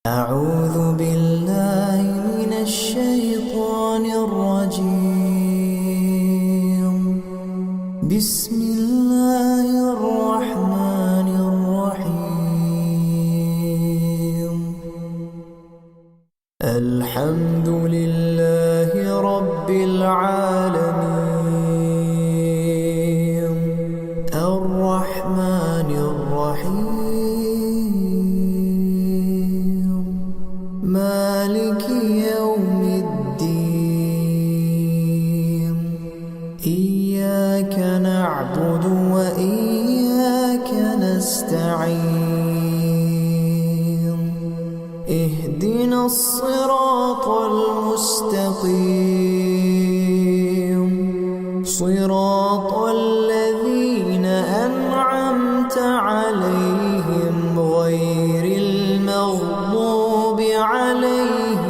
أعوذ بالله من الشيطان الرجيم. بسم الله الرحمن الرحيم. الحمد لله رب العالمين الرحمن الرحيم مالك يوم الدين. إياك نعبد وإياك نستعين. اهدنا الصراط المستقيم صراط الذين أنعمت عليهم غير المغضوب عليهم